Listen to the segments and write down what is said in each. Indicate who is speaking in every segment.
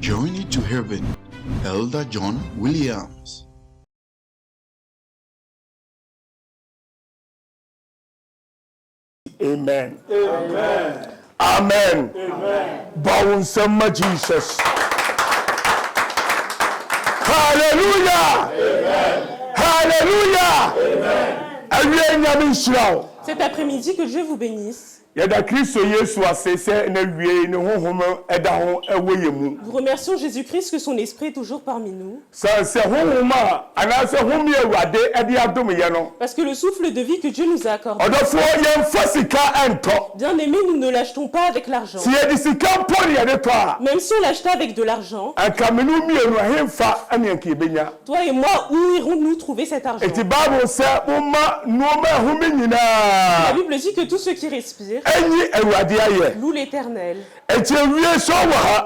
Speaker 1: Journey to Heaven, Elder John Williams.
Speaker 2: Amen. Amen. Amen. Amen. Bow some Jesus. Hallelujah. Amen. Hallelujah. Amen.
Speaker 3: Cet après-midi, que Dieu vous bénisse.
Speaker 2: Nous
Speaker 3: remercions Jésus-Christ que son esprit est toujours parmi nous.
Speaker 2: Parce
Speaker 3: que le souffle de vie que Dieu nous a accordé. Bien aimé, nous ne l'achetons pas avec l'argent. Même si on l'achetait avec de l'argent, toi et moi, où irons-nous trouver cet argent? La Bible dit que tous ceux qui respirent loue l'Éternel.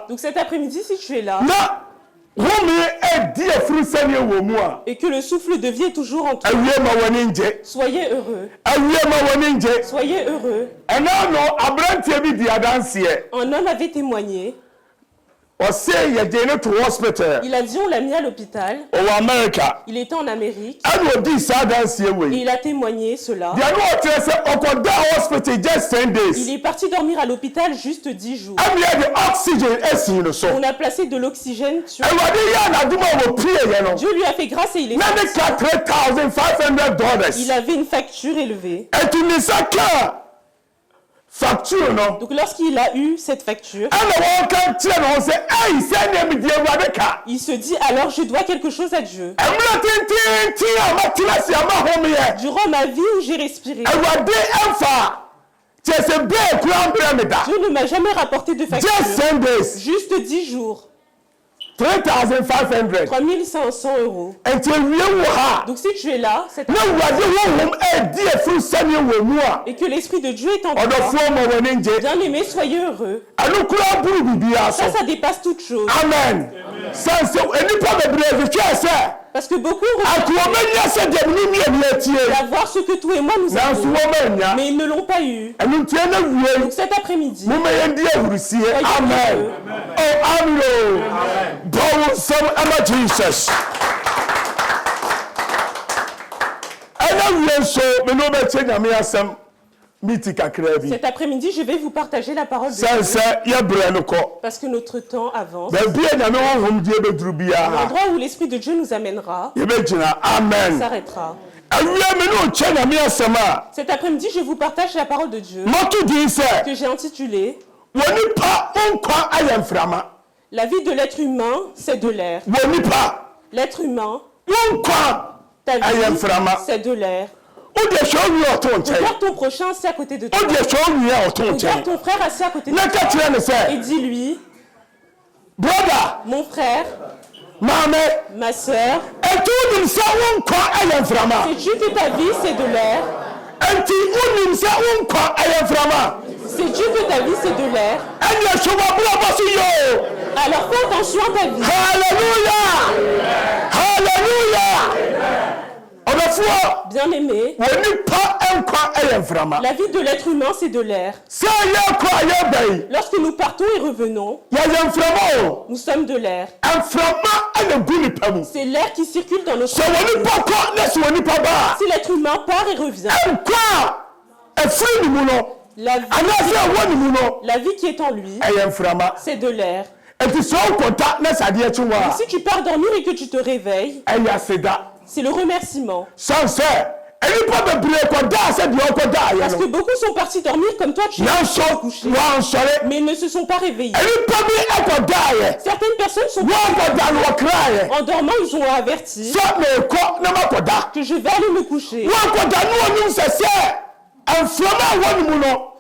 Speaker 3: Donc cet après-midi, si tu es là et que le souffle de vie est toujours en toi, soyez heureux. Soyez heureux. Un homme avait témoigné. Il a dit on l'a mis à l'hôpital. Il était en Amérique. Et il a témoigné cela. Il est parti dormir à l'hôpital juste 10 jours. On a placé de l'oxygène sur lui. Dieu lui a fait grâce et il est parti. Il avait une facture élevée. Donc lorsqu'il a eu cette facture, il se dit alors je dois quelque chose à Dieu. Durant ma vie où j'ai respiré, Dieu ne m'a jamais rapporté de facture. Juste 10 jours. 3500 €. Donc si tu es là, et que l'Esprit de Dieu est en toi, bien aimé, soyez heureux. Ça dépasse toute chose. Amen. Parce que beaucoup d'avoir ce que toi et moi nous avons, mais ils ne l'ont pas eu. Donc cet après-midi,
Speaker 2: Amen. Oh, amen. Jesus.
Speaker 3: Cet après-midi, je vais vous partager la parole de Dieu. Parce que notre temps avance. L'endroit où l'Esprit de Dieu nous amènera,
Speaker 2: Amen.
Speaker 3: S'arrêtera. Cet après-midi, je vous partage la parole de Dieu que j'ai intitulée La vie de l'être humain, c'est de l'air. L'être humain, ta vie, c'est de l'air. Regarde ton prochain assis à côté de toi. Regarde ton frère assis à côté de toi. Et dis-lui, mon frère, ma soeur, sais-tu que ta vie, c'est de l'air? Sais-tu que ta vie, c'est de l'air? Alors fais attention à ta vie.
Speaker 2: Alléluia! Alléluia!
Speaker 3: Bien aimé, la vie de l'être humain, c'est de l'air. Lorsque nous partons et revenons, nous sommes de l'air. C'est l'air qui circule dans notre corps. Si l'être humain part et revient, la vie qui est en lui, c'est de l'air. Donc, si tu pars dormir et que tu te réveilles, c'est le remerciement. Parce que beaucoup sont partis dormir comme toi, tu es couché, mais ils ne se sont pas réveillés. Certaines personnes sont en dormant, ils ont averti que je vais aller me coucher.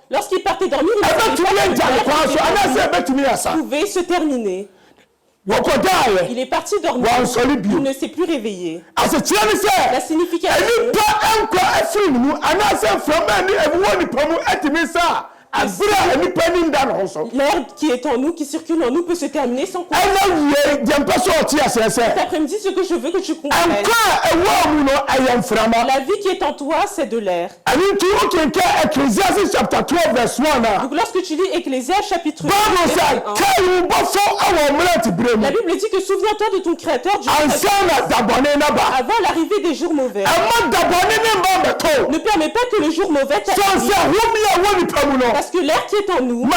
Speaker 3: Lorsqu'ils partaient dormir, ils pouvaient se terminer. Il est parti dormir, il ne s'est plus réveillé. La signification, l'air qui est en nous, qui circule en nous, peut se terminer sans qu'on... Cet après-midi, ce que je veux que tu comprennes, la vie qui est en toi, c'est de l'air. Donc lorsque tu lis Ecclésiaste chapitre 2, la Bible dit que souviens-toi de ton Créateur Dieu avant l'arrivée des jours mauvais. Ne permets pas que le jour mauvais t'arrive. Parce que l'air qui est en nous,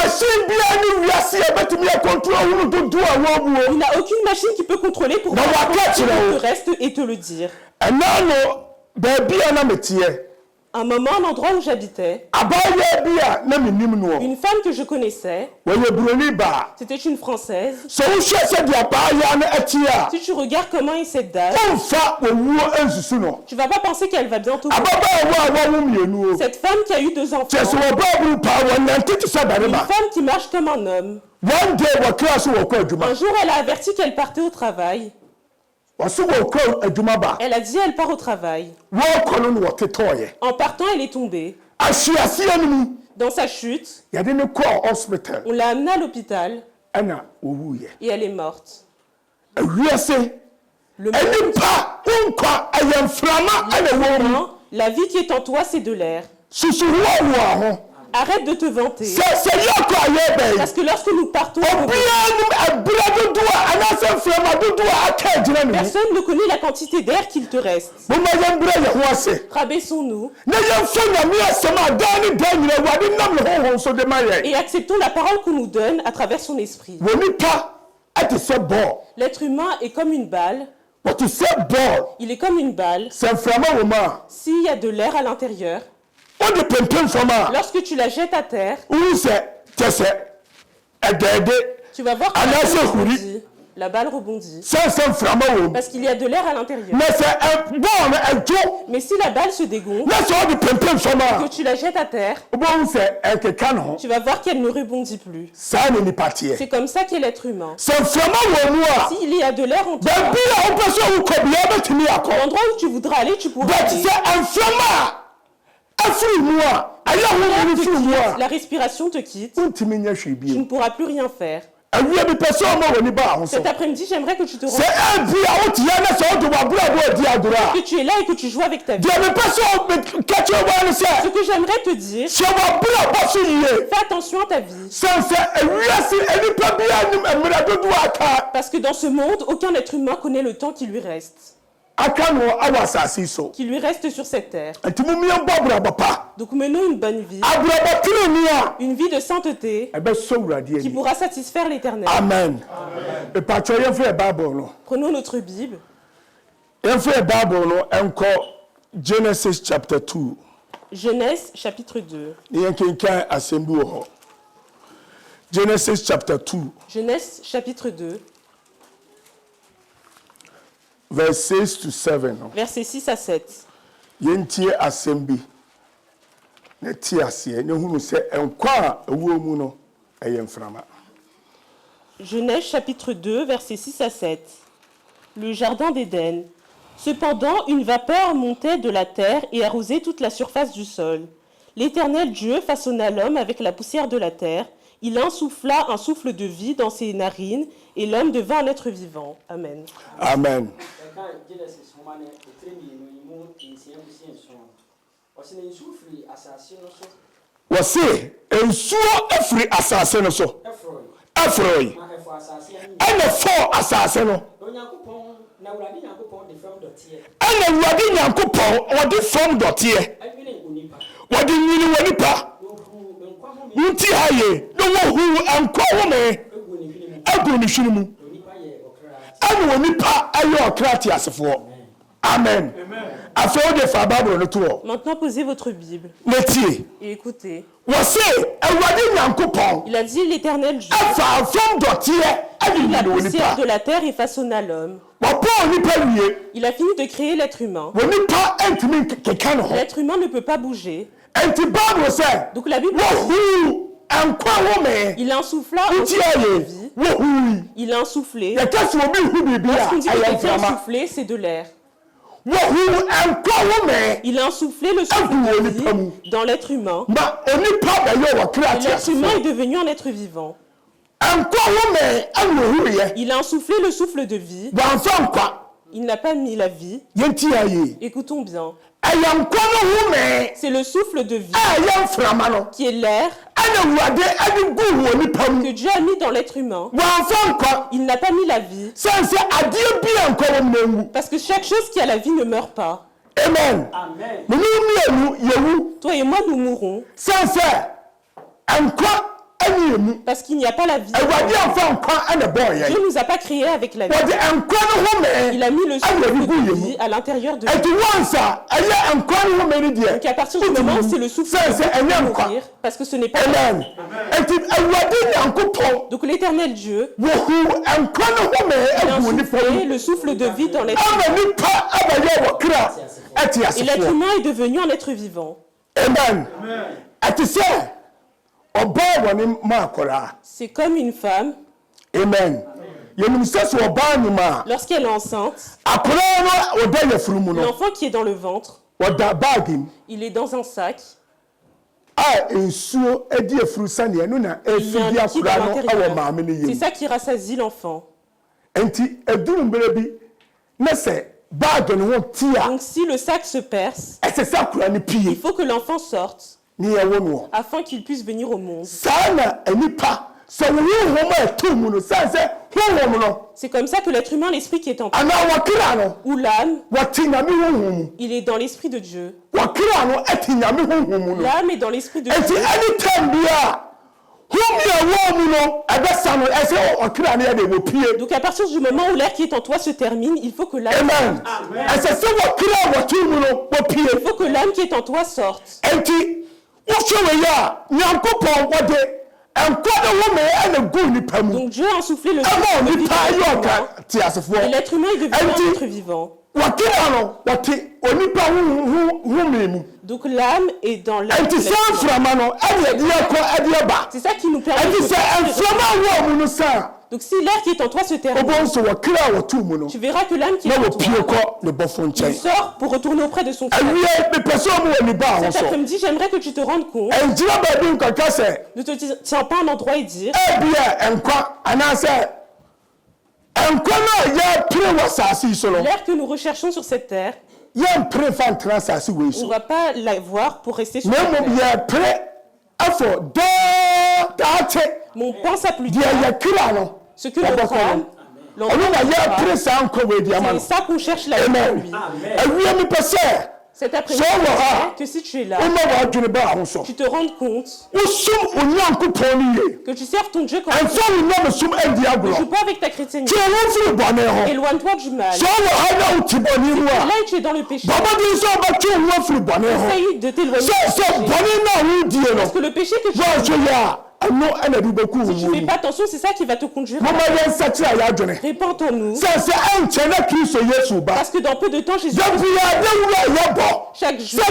Speaker 3: il n'a aucune machine qui peut contrôler pour voir le reste et te le dire. Un moment, un endroit où j'habitais, une femme que je connaissais, c'était une Française. Si tu regardes comment est cette dame, tu vas pas penser qu'elle va bientôt mourir. Cette femme qui a eu 2 enfants, une femme qui marche comme un homme. Un jour, elle a averti qu'elle partait au travail. Elle a dit elle part au travail. En partant, elle est tombée. Dans sa chute, on l'a amenée à l'hôpital et elle est morte. Le monde, la vie qui est en toi, c'est de l'air. Arrête de te vanter. Parce que lorsque nous partons, personne ne connaît la quantité d'air qu'il te reste. Rabaissons-nous et acceptons la parole qu'on nous donne à travers son esprit. L'être humain est comme une balle. Il est comme une balle. S'il y a de l'air à l'intérieur, lorsque tu la jettes à terre, tu vas voir que la balle rebondit. Parce qu'il y a de l'air à l'intérieur. Mais si la balle se dégonfle, que tu la jettes à terre, tu vas voir qu'elle ne rebondit plus. C'est comme ça qu'est l'être humain. S'il y a de l'air en toi, l'endroit où tu voudras aller, tu pourras aller. La respiration te quitte, tu ne pourras plus rien faire. Cet après-midi, j'aimerais que tu te rendes que tu es là et que tu joues avec ta vie. Ce que j'aimerais te dire, fais attention à ta vie. Parce que dans ce monde, aucun être humain connaît le temps qui lui reste. Qui lui reste sur cette terre. Donc menons une bonne vie. Une vie de sainteté qui pourra satisfaire l'Éternel.
Speaker 2: Amen.
Speaker 3: Prenons notre Bible.
Speaker 2: Genesis chapter 2.
Speaker 3: Genèse chapitre 2.
Speaker 2: Genesis chapter 2.
Speaker 3: Genèse chapitre 2.
Speaker 2: Verses 6 to 7.
Speaker 3: Versets 6 à 7.
Speaker 2: Yentie asembi. Ne tie asie ne hunu se enkwa a ewuo mu no eyemframa.
Speaker 3: Genèse chapitre 2 versets 6 à 7. Le jardin d'Éden. Cependant, une vapeur montait de la terre et arrosait toute la surface du sol. L'Éternel Dieu façonna l'homme avec la poussière de la terre. Il insuffla un souffle de vie dans ses narines et l'homme devint un être vivant. Amen.
Speaker 2: Amen. Wose ensuo efiri asase no so afroi ene fo asase no ene wadi nyankopon odi from dotie wadi nyini wani pa nti haye no wo hu anko wo me agu ni hwini mu ene wani pa ayo okrati asefo. Amen.
Speaker 3: Maintenant, posez votre Bible et écoutez. Il a dit l'Éternel Dieu a pris la poussière de la terre et façonna l'homme. Il a fini de créer l'être humain. L'être humain ne peut pas bouger. Donc la Bible dit, il insuffla au souffle de vie. Il a insufflé. Lorsqu'on dit que quelqu'un a insufflé, c'est de l'air. Il a insoufflé le souffle de vie dans l'être humain. Et l'être humain est devenu un être vivant. Il a insoufflé le souffle de vie. Il n'a pas mis la vie. Écoutons bien. C'est le souffle de vie qui est l'air que Dieu a mis dans l'être humain. Il n'a pas mis la vie. Parce que chaque chose qui a la vie ne meurt pas.
Speaker 2: Amen.
Speaker 3: Toi et moi, nous mourrons. Parce qu'il n'y a pas la vie. Dieu ne nous a pas créés avec la vie. Il a mis le souffle de vie à l'intérieur de nous. Donc à partir du moment où c'est le souffle de vie qui va mourir, parce que ce n'est pas la vie. Donc l'Éternel Dieu, il a insoufflé le souffle de vie dans l'être humain. Et l'être humain est devenu un être vivant.
Speaker 2: Amen. C'est
Speaker 3: comme une femme.
Speaker 2: Amen.
Speaker 3: Lorsqu'elle est enceinte, l'enfant qui est dans le ventre, il est dans un sac. C'est ça qui rassasie l'enfant. Donc si le sac se perce, il faut que l'enfant sorte afin qu'il puisse venir au monde. C'est comme ça que l'être humain, l'esprit qui est en toi, ou l'âme, il est dans l'esprit de Dieu. L'âme est dans l'esprit de Dieu. Donc à partir du moment où l'air qui est en toi se termine, il faut que l'âme il faut que l'âme qui est en toi sorte. Donc Dieu a insoufflé le souffle de vie et l'être humain est devenu un être vivant. Donc l'âme est dans l'âme. C'est ça qui nous permet de... Donc si l'air qui est en toi se termine, tu verras que l'âme qui est en toi, il sort pour retourner auprès de son frère. Cet après-midi, j'aimerais que tu te rendes compte. Ne te tiens pas à un endroit et dire l'air que nous recherchons sur cette terre, on ne va pas l'avoir pour rester sur cette terre. Mais on pense à plus tard. Ce que l'on prend, c'est ça qu'on cherche la vie en lui. Cet après-midi, que si tu es là, tu te rends compte que tu serves ton Dieu comme un Dieu. Ne joue pas avec ta chrétienté. Éloigne-toi du mal. Si tu es là et tu es dans le péché, essaye de t'éloigner du péché. Parce que le péché que tu fais, si tu ne fais pas attention, c'est ça qui va te conduire. Répentons-nous. Parce que dans peu de temps, Jésus chaque jour,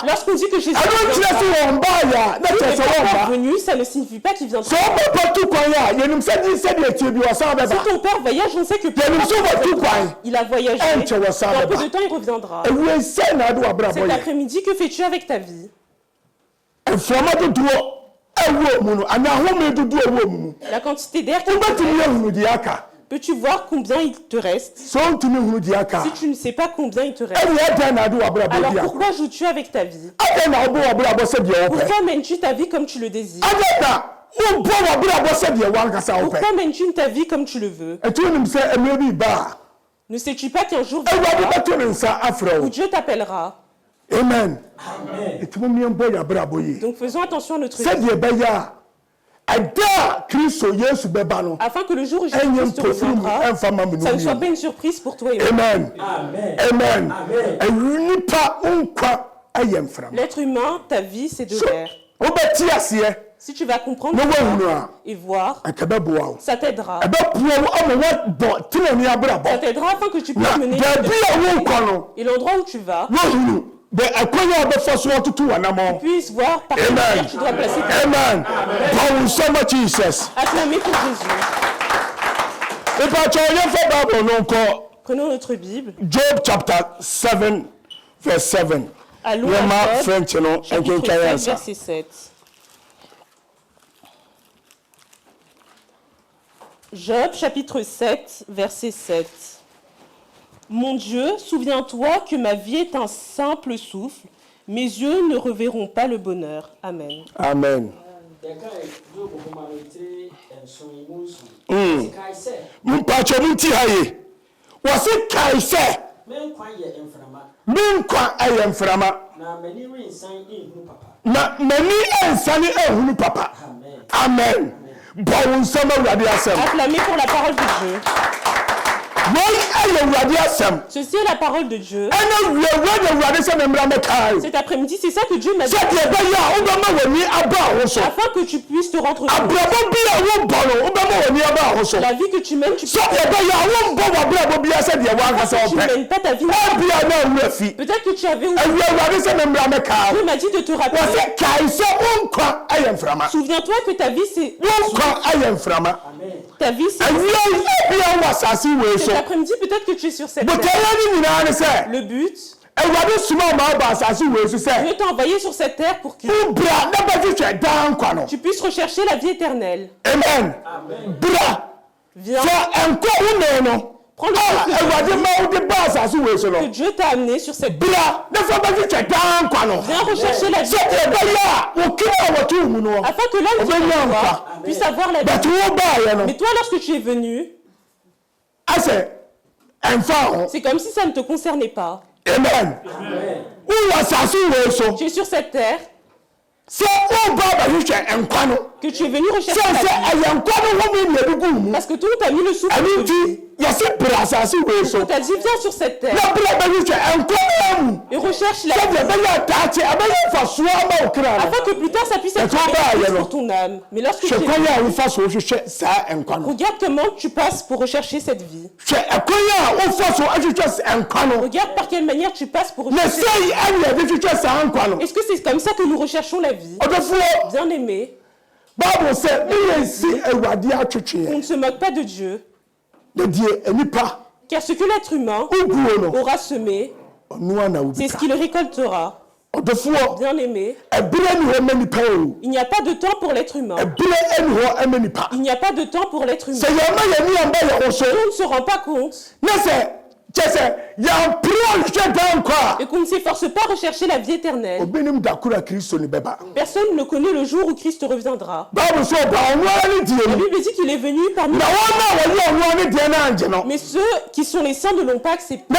Speaker 3: lorsqu'on dit que Jésus est venu, ça ne signifie pas qu'il viendra. Si ton père voyage, on sait que il a voyagé. Dans peu de temps, il reviendra. Cet après-midi, que fais-tu avec ta vie? La quantité d'air qui te reste, peux-tu voir combien il te reste? Si tu ne sais pas combien il te reste, alors pourquoi joues-tu avec ta vie? Pourquoi mènes-tu ta vie comme tu le désires? Pourquoi mènes-tu ta vie comme tu le veux? Ne sais-tu pas qu'un jour viendra où Dieu t'appellera?
Speaker 2: Amen.
Speaker 3: Donc faisons attention à notre vie. Afin que le jour où Jésus te reviendra, ça ne soit pas une surprise pour toi et moi.
Speaker 2: Amen.
Speaker 3: L'être humain, ta vie, c'est de l'air. Si tu vas comprendre et voir, ça t'aidera. Ça t'aidera afin que tu puisses mener et l'endroit où tu vas, tu puisses voir par quelle manière tu dois placer ta vie.
Speaker 2: Amen.
Speaker 3: Acclamez pour Jésus. Prenons notre Bible.
Speaker 2: Job chapter 7 verse 7.
Speaker 3: Allons
Speaker 2: Yema
Speaker 3: à Job,
Speaker 2: French no
Speaker 3: chapitre
Speaker 2: enkin
Speaker 3: 7,
Speaker 2: kayansa.
Speaker 3: verset 7. Job, chapitre 7, verset 7. Mon Dieu, souviens-toi que ma vie est un simple souffle. Mes yeux ne reverront pas le bonheur. Amen.
Speaker 2: Amen. Mpacho munti haye. Wasi kaise. Menkwa aye mframa. Na mani ensani ehunu papa. Amen. Bon nsama wadi asem.
Speaker 3: Acclamez pour la parole de Dieu.
Speaker 2: Ceci
Speaker 3: est la parole de Dieu. Cet après-midi, c'est ça que Dieu m'a dit. Afin que tu puisses te rendre compte. La vie que tu mènes, tu peux. Tu ne mènes pas ta vie. Peut-être que tu avais oublié. Dieu m'a dit de te rappeler. Souviens-toi que ta vie, c'est. Ta vie, c'est. Cet après-midi, peut-être que tu es sur cette terre. Le but, Dieu t'a envoyé sur cette terre pour que tu puisses rechercher la vie éternelle.
Speaker 2: Amen.
Speaker 3: Viens. Prends le que Dieu t'a amené sur cette terre. Viens rechercher la vie afin que là où tu puisse avoir la vie. Mais toi, lorsque tu es venu, c'est comme si ça ne te concernait pas.
Speaker 2: Amen.
Speaker 3: Tu es sur cette terre. Que tu es venu rechercher la vie. Parce que tout t'a mis le souffle de vie. On t'a dit viens sur cette terre. Et recherche la vie. Afin que plus tard ça puisse être pour ton âme. Mais lorsque tu regarde comment tu passes pour rechercher cette vie. Regarde par quelle manière tu passes pour rechercher cette vie. Est-ce que c'est comme ça que nous recherchons la vie? Bien aimé. On ne se moque pas de Dieu. Car ce que l'être humain aura semé, c'est ce qu'il récoltera. Bien aimé, il n'y a pas de temps pour l'être humain. Il n'y a pas de temps pour l'être humain. On ne se rend pas compte. Et qu'on ne s'efforce pas à rechercher la vie éternelle. Personne ne connaît le jour où Christ reviendra. La Bible dit qu'il est venu parmi nous. Mais ceux qui sont les saints ne l'ont pas accepté.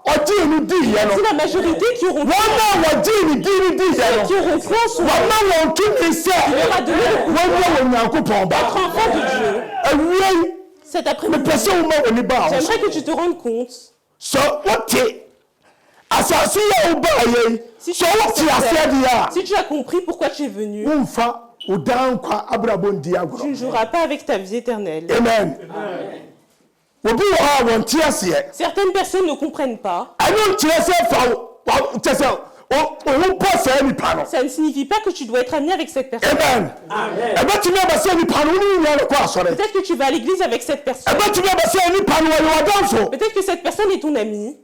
Speaker 3: C'est la majorité qui auront cru en son nom. Il leur a donné le pouvoir d'être enfant de Dieu. Cet après-midi, j'aimerais que tu te rendes compte. Si tu as compris pourquoi tu es venu, tu ne joueras pas avec ta vie éternelle.
Speaker 2: Amen.
Speaker 3: Certaines personnes ne comprennent pas. Ça ne signifie pas que tu dois être ami avec cette personne. Peut-être que tu vas à l'église avec cette personne. Peut-être que cette personne est ton ami.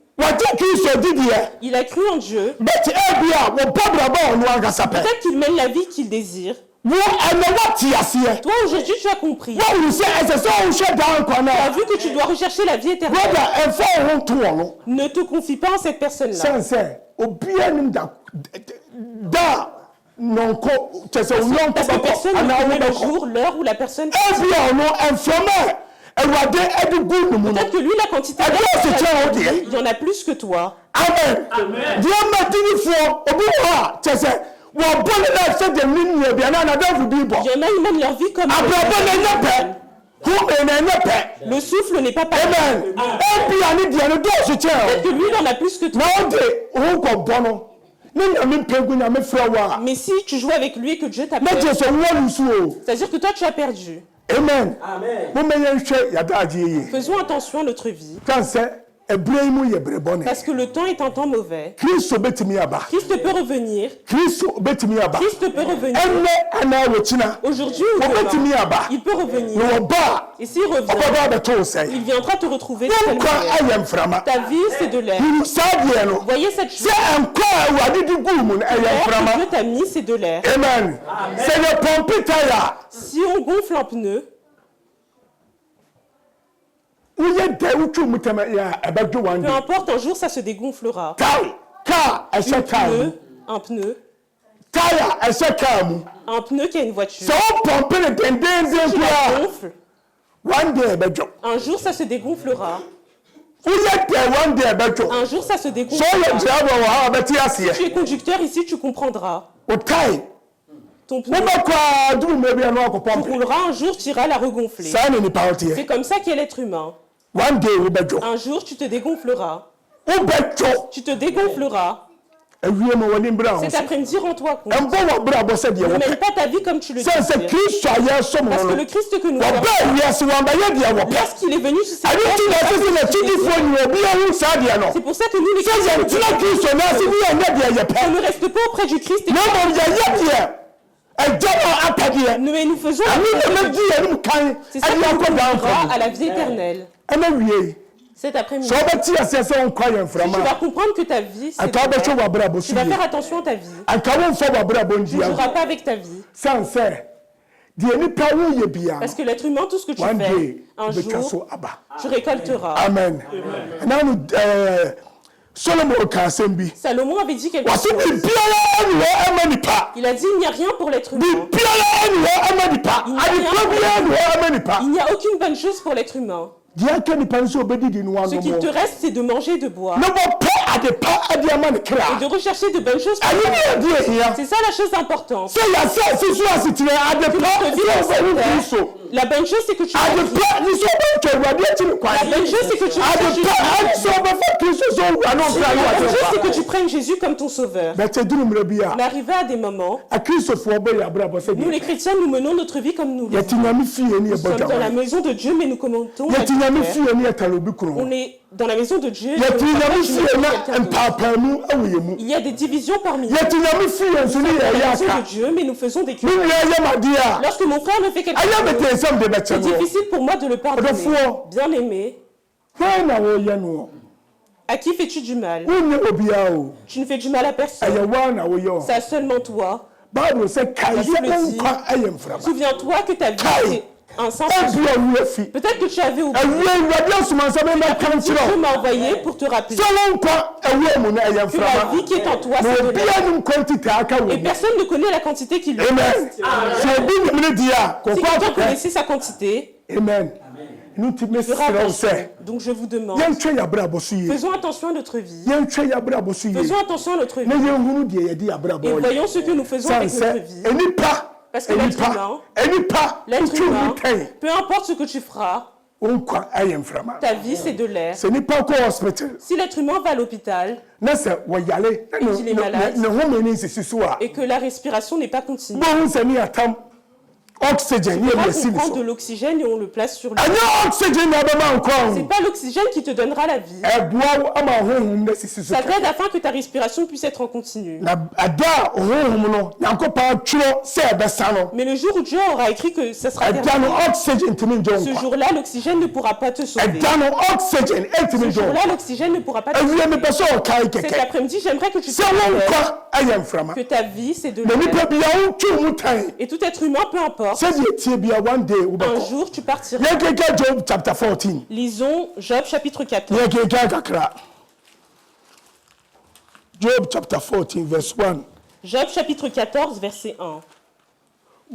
Speaker 3: Il a cru en Dieu. Peut-être qu'il mène la vie qu'il désire. Toi, aujourd'hui, tu as compris. Tu as vu que tu dois rechercher la vie éternelle. Ne te confie pas en cette personne-là. Parce que personne ne connaît le jour, l'heure où la personne... Peut-être que lui, la quantité il y en a plus que toi.
Speaker 2: Amen. Il y en a,
Speaker 3: ils mènent leur vie comme le souffle n'est pas pareil. Peut-être que lui, il en a plus que toi. Mais si tu joues avec lui et que Dieu t'appelle, c'est-à-dire que toi, tu as perdu.
Speaker 2: Amen.
Speaker 3: Faisons attention à notre vie. Parce que le temps est un temps mauvais.
Speaker 2: Christ
Speaker 3: peut revenir. Christ peut revenir. Aujourd'hui ou demain, il peut revenir. Et s'il revient, il viendra te retrouver. Ta vie, c'est de l'air. Vous voyez cette chose? Que Dieu t'a mis, c'est de l'air.
Speaker 2: Amen. C'est le pompe taillard.
Speaker 3: Si on gonfle un pneu, peu importe, un jour ça se dégonflera. Un pneu qui a une voiture. Si tu la gonfles, un jour ça se dégonflera. Un jour ça se dégonflera. Si tu es conducteur ici, tu comprendras. Ton pneu, tu rouleras un jour, tu iras la regonfler. C'est comme ça qu'est l'être humain. Un jour, tu te dégonfleras. Tu te dégonfleras. Cet après-midi, rends-toi compte. Ne mène pas ta vie comme tu le désires. Parce que le Christ que nous avons, lorsqu'il est venu sur cette terre, c'est pour ça que nous, les chrétiens, on ne reste pas auprès du Christ. Mais nous faisons c'est ça qui nous conduira à la vie éternelle. Cet après-midi, tu vas comprendre que ta vie, c'est de l'air. Tu vas faire attention à ta vie. Tu ne joueras pas avec ta vie. Parce que l'être humain, tout ce que tu fais, un jour, tu récolteras.
Speaker 2: Amen.
Speaker 3: Salomon avait dit quelque chose. Il a dit il n'y a rien pour l'être humain. Il n'y a aucune bonne chose pour l'être humain. Ce qu'il te reste, c'est de manger et de boire. Et de rechercher de bonnes choses. C'est ça la chose importante. La bonne chose, c'est que tu La bonne chose, c'est que tu c'est que tu prennes Jésus comme ton sauveur. Mais arrivé à des moments, nous les chrétiens, nous menons notre vie comme nous le Nous sommes dans la maison de Dieu, mais nous commentons. On est dans la maison de Dieu. Il y a des divisions parmi nous. Dans la maison de Dieu, mais nous faisons des crimes. Lorsque mon frère me fait quelque chose, c'est difficile pour moi de le pardonner. Bien aimé, à qui fais-tu du mal? Tu ne fais du mal à personne. C'est seulement toi. Souviens-toi que ta vie est un sens. Peut-être que tu avais oublié. Dieu m'a envoyé pour te rappeler que la vie qui est en toi, c'est de l'air. Et personne ne connaît la quantité qu'il lui reste. Si quelqu'un connaissait sa quantité, donc je vous demande, faisons attention à notre vie. Faisons attention à notre vie. Et voyons ce que nous faisons avec notre vie. Parce que l'être humain, peu importe ce que tu feras, ta vie c'est de l'air. Si l'être humain va à l'hôpital et qu'il est malade et que la respiration n'est pas continue, on prend de l'oxygène et on le place sur lui. C'est pas l'oxygène qui te donnera la vie. Ça t'aide afin que ta respiration puisse être en continu. Mais le jour où Dieu aura écrit que ça sera terminé, ce jour-là, l'oxygène ne pourra pas te sauver. Ce jour-là, l'oxygène ne pourra pas te sauver. Cet après-midi, j'aimerais que tu te rappelles que ta vie, c'est de l'air. Et tout être humain, peu importe, un jour tu partiras. Lisons Job chapitre 14.
Speaker 2: Job chapter 14 verse 1.
Speaker 3: Job chapitre 14 verset 1.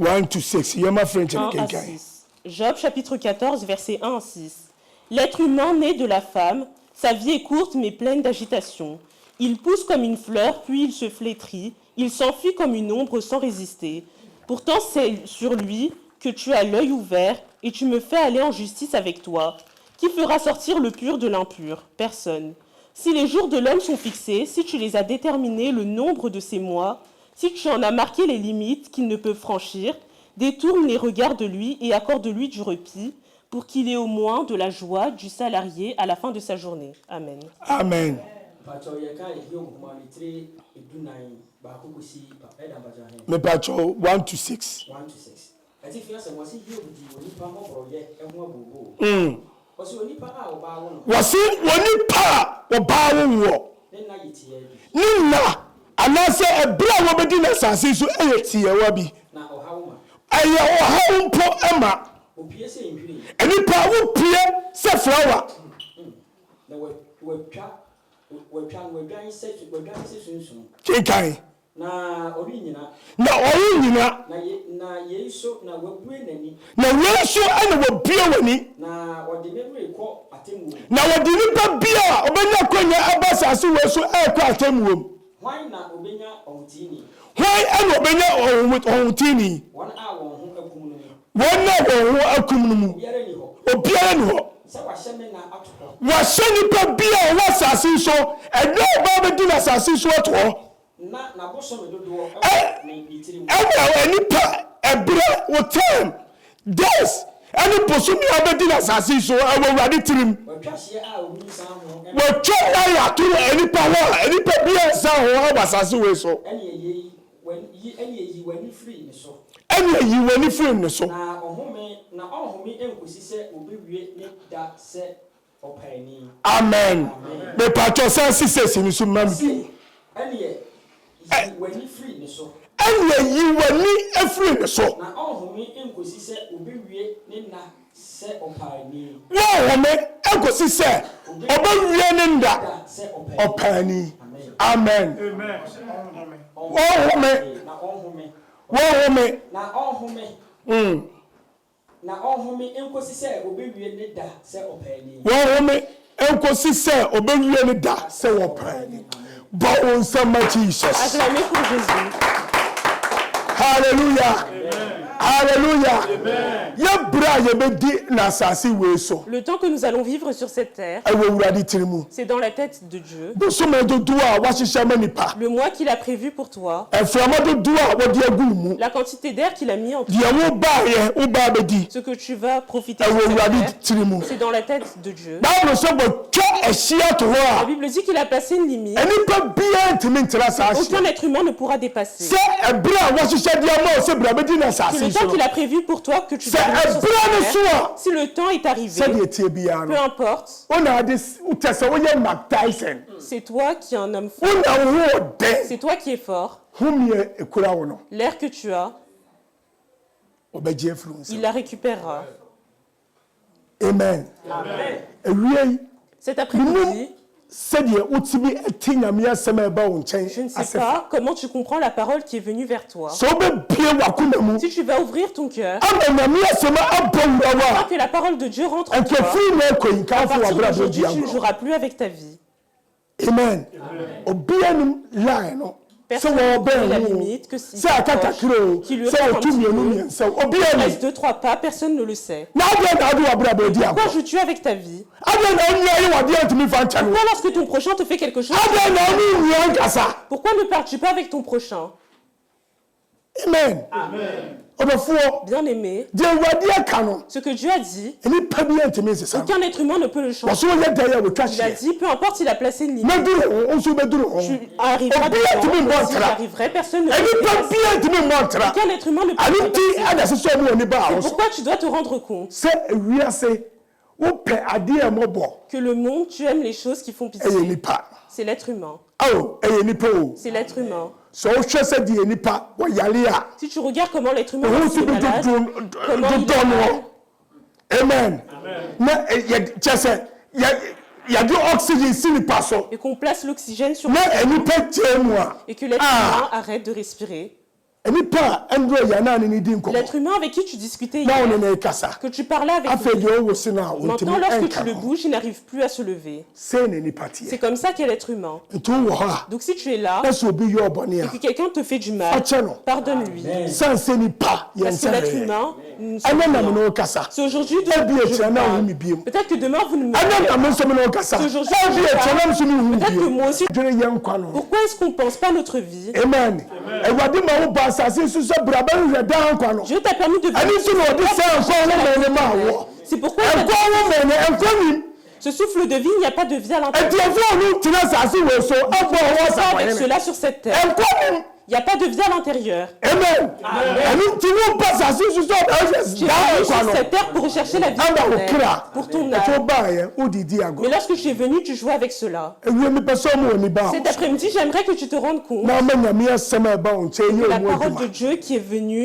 Speaker 2: 1 to 6. 1 à 6.
Speaker 3: Job chapitre 14 verset 1 à 6. L'être humain né de la femme, sa vie est courte mais pleine d'agitation. Il pousse comme une fleur, puis il se flétrit. Il s'enfuit comme une ombre sans résister. Pourtant, c'est sur lui que tu as l'œil ouvert et tu me fais aller en justice avec toi. Qui fera sortir le pur de l'impur? Personne. Si les jours de l'homme sont fixés, si tu les as déterminés, le nombre de ses mois, si tu en as marqué les limites qu'il ne peut franchir, détourne les regards de lui et accorde-lui du repos, pour qu'il ait au moins de la joie du salarié à la fin de sa journée. Amen.
Speaker 2: Amen. Me pacho 1 to 6. Wasi woni pa obawo nina anase ebra wo bedi na sase so eyeti ewa bi aya oha mpo ema eni pa wo pie se flower na kinkai na ori nyina na yeso na wabue nani na yeso ana wabue wani na wode mebre ko atemu na wode nipa bia obenya konya abasase weso ekọ atemu hwan na obenya ontini hwan ana obenya ontini won a won ho akum no mu obiara ni ho se wahye me na atoko wahye nipa bia wo asase so edo ba be di na asase so ato na bosom dodo ni tiri mu nipa ebre wo time days any bosom ya be di na asase so awurade tirim watwahye a ohun san ho watwa ya to nipa ho nipa bia san ho abasase we so eni yi wani free ni so na ohome enkosi se obewie ne da se opani amen me pato san sise ni so mami eni wani free ni so eni yi wani afree ni so na ohome enkosi se obewie ne na se opani wo home enkosi se obewie ne nda opani amen na ohome enkosi se obewie ne da se opani wo enkosi se obewie ne da se opani bon sama Jesus. Acclamez pour Jésus. Hallelujah. Alléluia.
Speaker 3: Le temps que nous allons vivre sur cette terre, c'est dans la tête de Dieu. Le mois qu'il a prévu pour toi, la quantité d'air qu'il a mis en toi, ce que tu vas profiter de cette terre, c'est dans la tête de Dieu. La Bible dit qu'il a placé une limite. Aucun être humain ne pourra dépasser. Le temps qu'il a prévu pour toi que tu dois vivre sur cette terre, si le temps est arrivé, peu importe, c'est toi qui es un homme fort, c'est toi qui es fort. L'air que tu as, il la récupérera.
Speaker 2: Amen.
Speaker 3: Amen. Cet après-midi, je ne sais pas comment tu comprends la parole qui est venue vers toi. Si tu vas ouvrir ton cœur, que la parole de Dieu rentre en toi, à partir d'aujourd'hui, tu ne joueras plus avec ta vie. Amen. Personne ne connaît la limite, que si qui lui reste un petit peu, il reste 2-3 pas, personne ne le sait. Pourquoi joues-tu avec ta vie? Pourquoi lorsque ton prochain te fait quelque chose, pourquoi ne parles-tu pas avec ton prochain? Amen. Bien aimé, ce que Dieu a dit, aucun être humain ne peut le changer. Il a dit, peu importe s'il a placé une limite, tu arriveras devant, si j'arriverai, personne ne peut. Aucun être humain ne peut. Pourquoi tu dois te rendre compte que le monde, tu aimes les choses qui font pitié? C'est l'être humain. C'est l'être humain. Si tu regardes comment l'être humain est malade, comment il est malade. Amen. Et qu'on place l'oxygène sur lui et que l'être humain arrête de respirer. L'être humain avec qui tu discutais hier, que tu parlais avec lui, maintenant lorsque tu le bouges, il n'arrive plus à se lever. C'est comme ça qu'est l'être humain. Donc si tu es là et que quelqu'un te fait du mal, pardonne-lui. Parce que l'être humain, c'est aujourd'hui que je parle. Peut-être que demain vous ne me verrez pas. C'est aujourd'hui que je parle. Peut-être que moi aussi. Pourquoi est-ce qu'on ne pense pas à notre vie?
Speaker 2: Amen. Dieu
Speaker 3: t'a permis de vivre. C'est pourquoi ce souffle de vie, il n'y a pas de vie à l'intérieur. Avec cela sur cette terre. Il n'y a pas de vie à l'intérieur.
Speaker 2: Amen. Tu n'as pas ça sur
Speaker 3: cette terre pour rechercher la vie pour ton âme. Mais lorsque je suis venu, tu jouais avec cela. Cet après-midi, j'aimerais que tu te rendes compte que la parole de Dieu qui est venue,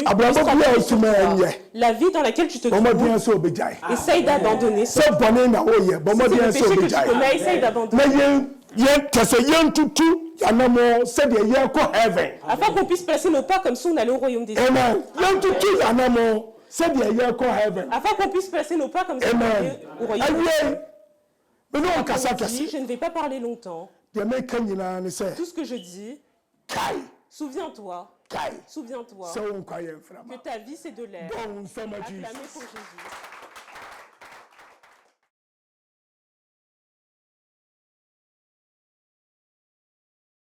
Speaker 3: la vie dans laquelle tu te trouves, essaye d'abandonner. C'est le péché que tu commets, essaye d'abandonner. Afin qu'on puisse placer nos pas comme si on allait au royaume des cieux. Afin qu'on puisse placer nos pas comme si on allait au royaume des cieux. Je ne vais pas parler longtemps. Tout ce que je dis, souviens-toi. Souviens-toi que ta vie c'est de l'air. Acclamez pour Jésus.